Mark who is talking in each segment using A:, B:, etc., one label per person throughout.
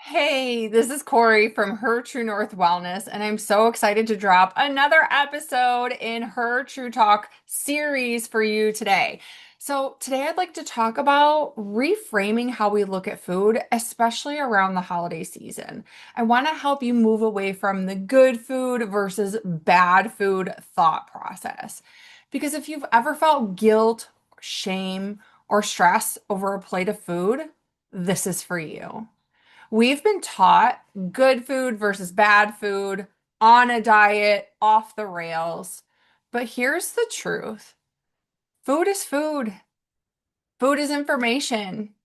A: Hey, this is Corey from Her True North Wellness, and I'm so excited to drop another episode in Her True Talk series for you today. So, today I'd like to talk about reframing how we look at food, especially around the holiday season. I want to help you move away from the good food versus bad food thought process. Because if you've ever felt guilt, shame, or stress over a plate of food, this is for you. We've been taught good food versus bad food, on a diet, off the rails. But here's the truth. Food is food. Food is information.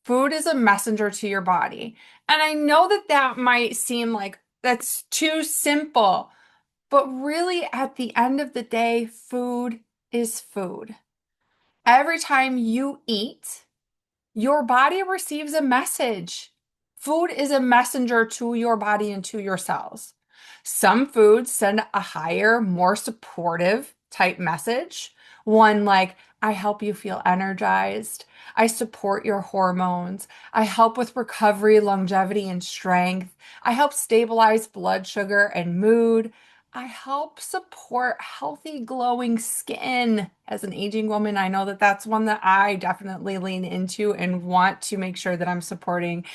A: Food is a messenger to your body. And I know that that might seem like that's too simple, but really at the end of the day, food is food. Every time you eat, your body receives a message. Food is a messenger to your body and to your cells. Some foods send a higher, more supportive type message. One like, I help you feel energized. I support your hormones. I help with recovery, longevity, and strength. I help stabilize blood sugar and mood. I help support healthy, glowing skin. As an aging woman, I know that that's one that I definitely lean into and want to make sure that I'm supporting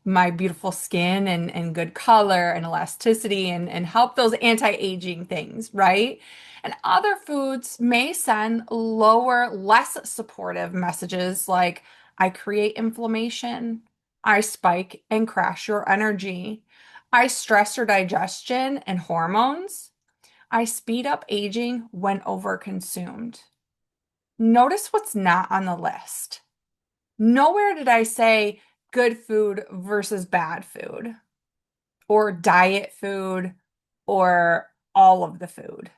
A: my beautiful skin and good color and elasticity and help those anti-aging things, right? And other foods may send lower, less supportive messages like, I create inflammation, I spike and crash your energy, I stress your digestion and hormones, I speed up aging when overconsumed. Notice what's not on the list. Nowhere did I say good food versus bad food or diet food or all of the food.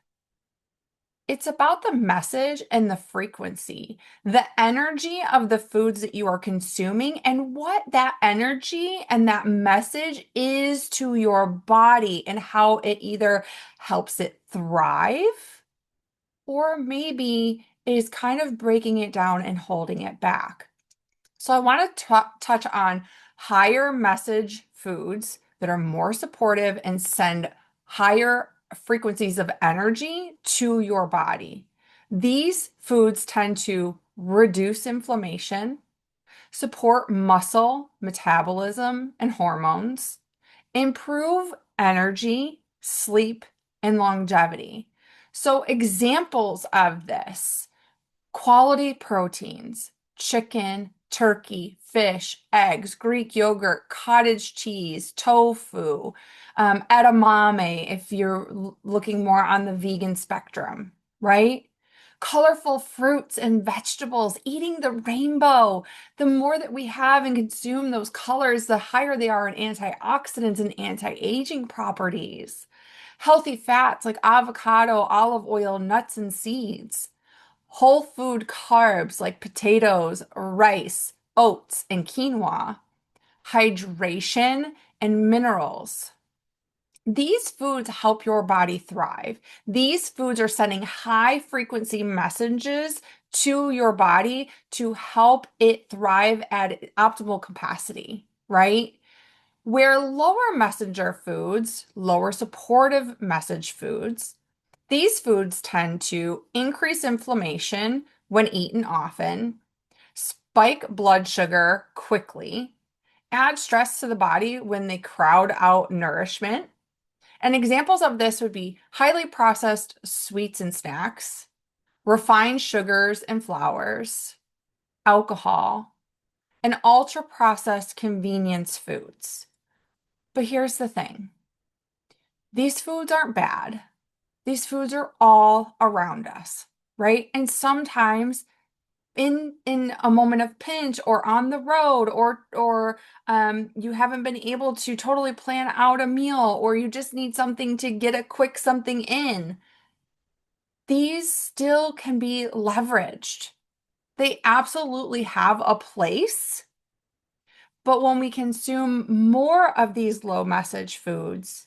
A: It's about the message and the frequency, the energy of the foods that you are consuming, and what that energy and that message is to your body and how it either helps it thrive or maybe is kind of breaking it down and holding it back. So I want to touch on higher message foods that are more supportive and send higher frequencies of energy to your body. These foods tend to reduce inflammation, support muscle metabolism and hormones, improve energy, sleep, and longevity. So examples of this: quality proteins, chicken, turkey, fish, eggs, Greek yogurt, cottage cheese, tofu, edamame if you're looking more on the vegan spectrum, right? Colorful fruits and vegetables, eating the rainbow. The more that we have and consume those colors, the higher they are in antioxidants and anti-aging properties. Healthy fats like avocado, olive oil, nuts, and seeds. Whole food carbs like potatoes, rice, oats, and quinoa. Hydration and minerals. These foods help your body thrive. These foods are sending high frequency messages to your body to help it thrive at optimal capacity, right? Where lower messenger foods, lower supportive message foods, these foods tend to increase inflammation when eaten often, spike blood sugar quickly, add stress to the body when they crowd out nourishment. And examples of this would be highly processed sweets and snacks, refined sugars and flours, alcohol, and ultra processed convenience foods. But here's the thing: these foods aren't bad. These foods are all around us, right? And sometimes in a moment of pinch or on the road or you haven't been able to totally plan out a meal or you just need something to get a quick something in, these still can be leveraged. They absolutely have a place, but when we consume more of these low message foods,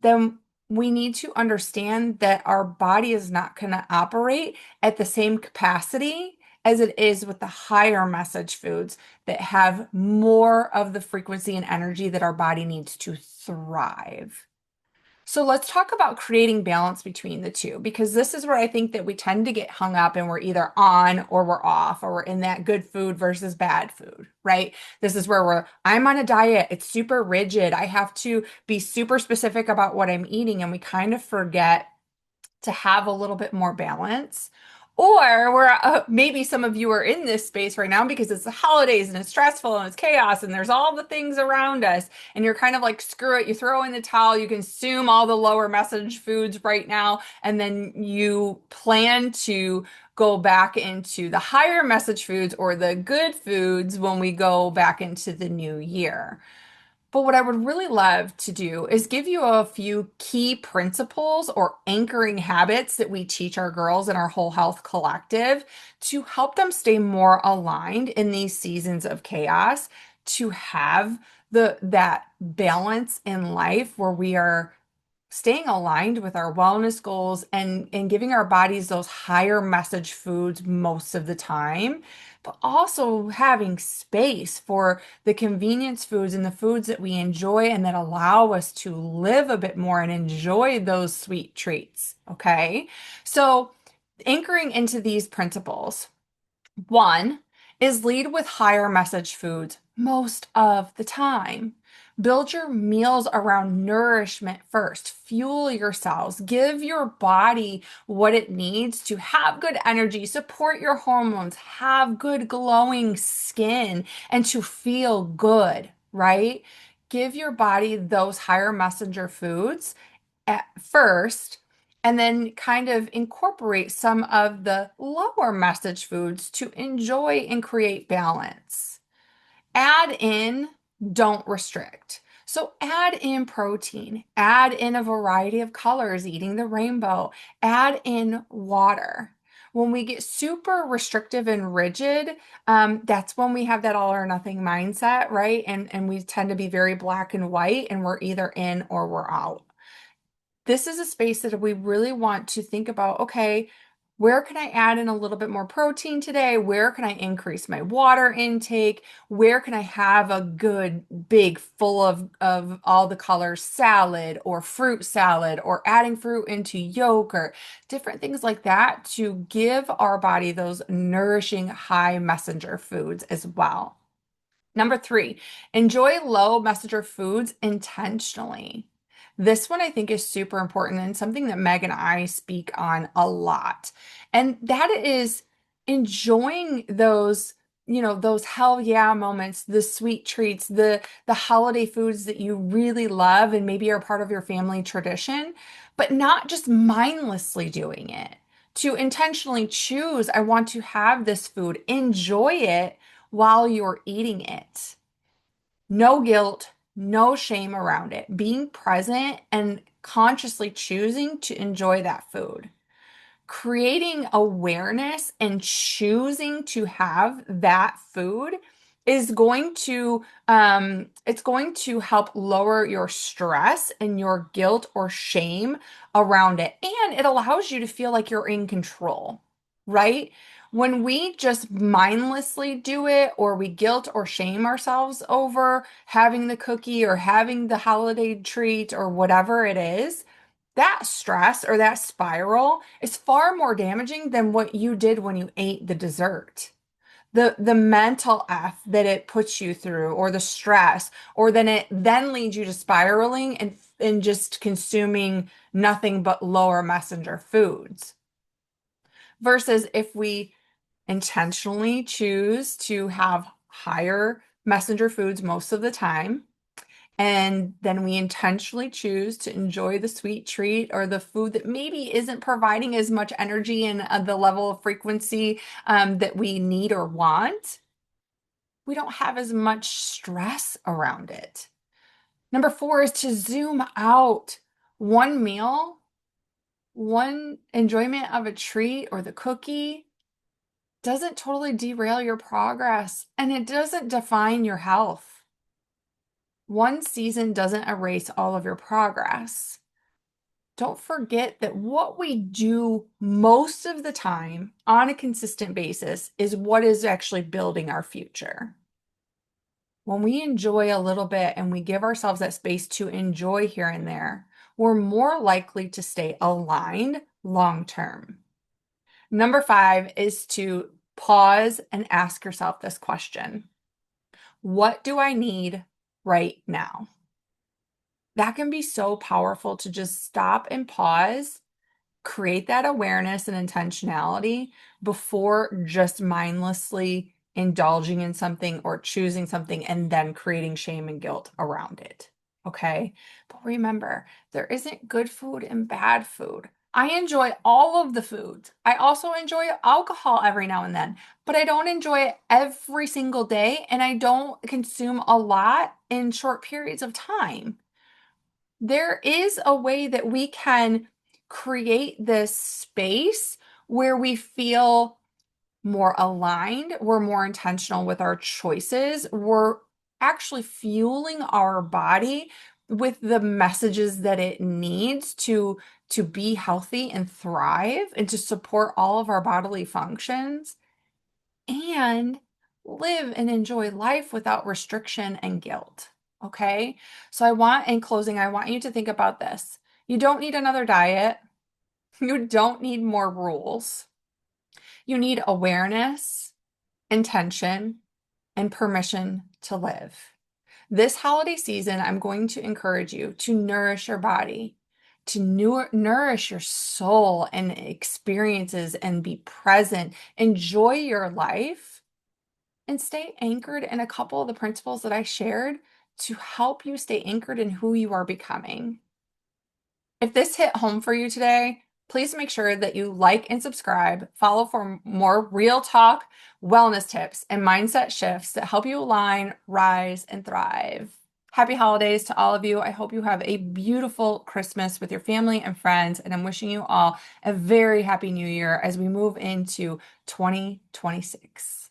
A: then we need to understand that our body is not going to operate at the same capacity as it is with the higher message foods that have more of the frequency and energy that our body needs to thrive. So let's talk about creating balance between the two, because this is where I think that we tend to get hung up and we're either on or we're off, or we're in that good food versus bad food, right? This is where I'm on a diet. It's super rigid. I have to be super specific about what I'm eating. And we kind of forget to have a little bit more balance. Or maybe some of you are in this space right now because it's the holidays and it's stressful and it's chaos and there's all the things around us. And you're kind of like, screw it, you throw in the towel, you consume all the lower message foods right now, and then you plan to go back into the higher message foods or the good foods when we go back into the new year. But what I would really love to do is give you a few key principles or anchoring habits that we teach our girls in our Whole Health Collective to help them stay more aligned in these seasons of chaos, to have that balance in life where we are staying aligned with our wellness goals and giving our bodies those higher message foods most of the time, but also having space for the convenience foods and the foods that we enjoy and that allow us to live a bit more and enjoy those sweet treats. Okay. So anchoring into these principles. One is lead with higher message foods most of the time. Build your meals around nourishment first. Fuel your cells. Give your body what it needs to have good energy, support your hormones, have good glowing skin, and to feel good, right? Give your body those higher messenger foods at first, and then kind of incorporate some of the lower message foods to enjoy and create balance. Add in, don't restrict. So add in protein, add in a variety of colors, eating the rainbow, add in water. When we get super restrictive and rigid, that's when we have that all or nothing mindset, right? And we tend to be very black and white, and we're either in or we're out. This is a space that we really want to think about, okay, where can I add in a little bit more protein today? Where can I increase my water intake? Where can I have a good big full of all the colors salad or fruit salad, or adding fruit into yogurt, different things like that to give our body those nourishing high messenger foods as well. Number three, enjoy low messenger foods intentionally. This one I think is super important and something that Meg and I speak on a lot. And that is enjoying those, those hell yeah moments, the sweet treats, the holiday foods that you really love and maybe are part of your family tradition, but not just mindlessly doing it. To intentionally choose, I want to have this food, enjoy it while you're eating it. No guilt, no shame around it. Being present and consciously choosing to enjoy that food. Creating awareness and choosing to have that food is going to it's going to help lower your stress and your guilt or shame around it, and it allows you to feel like you're in control, right? When we just mindlessly do it, or we guilt or shame ourselves over having the cookie or having the holiday treat or whatever it is, that stress or that spiral is far more damaging than what you did when you ate the dessert. The mental F that it puts you through, or the stress, or then it then leads you to spiraling and just consuming nothing but lower messenger foods. Versus if we intentionally choose to have higher messenger foods most of the time, and then we intentionally choose to enjoy the sweet treat or the food that maybe isn't providing as much energy and the level of frequency that we need or want, we don't have as much stress around it. Number four is to zoom out. One meal, one enjoyment of a treat or the cookie doesn't totally derail your progress, and it doesn't define your health. One season doesn't erase all of your progress. don't forget that what we do most of the time on a consistent basis is what is actually building our future. When we enjoy a little bit and we give ourselves that space to enjoy here and there, we're more likely to stay aligned long term. Number 5 is to pause and ask yourself this question. What do I need right now? That can be so powerful to just stop and pause, create that awareness and intentionality before just mindlessly indulging in something or choosing something and then creating shame and guilt around it. Okay. But remember, there isn't good food and bad food. I enjoy all of the foods. I also enjoy alcohol every now and then, but I don't enjoy it every single day and I don't consume a lot in short periods of time. There is a way that we can create this space where we feel more aligned, we're more intentional with our choices, we're actually fueling our body with the messages that it needs to be healthy and thrive and to support all of our bodily functions and live and enjoy life without restriction and guilt. Okay. So in closing, I want you to think about this. You don't need another diet. You don't need more rules. You need awareness, intention, and permission to live. This holiday season, I'm going to encourage you to nourish your body, to nourish your soul and experiences and be present. Enjoy your life and stay anchored in a couple of the principles that I shared to help you stay anchored in who you are becoming. If this hit home for you today, please make sure that you like and subscribe, follow for more real talk, wellness tips, and mindset shifts that help you align, rise, and thrive. Happy holidays to all of you. I hope you have a beautiful Christmas with your family and friends, and I'm wishing you all a very happy new year as we move into 2026.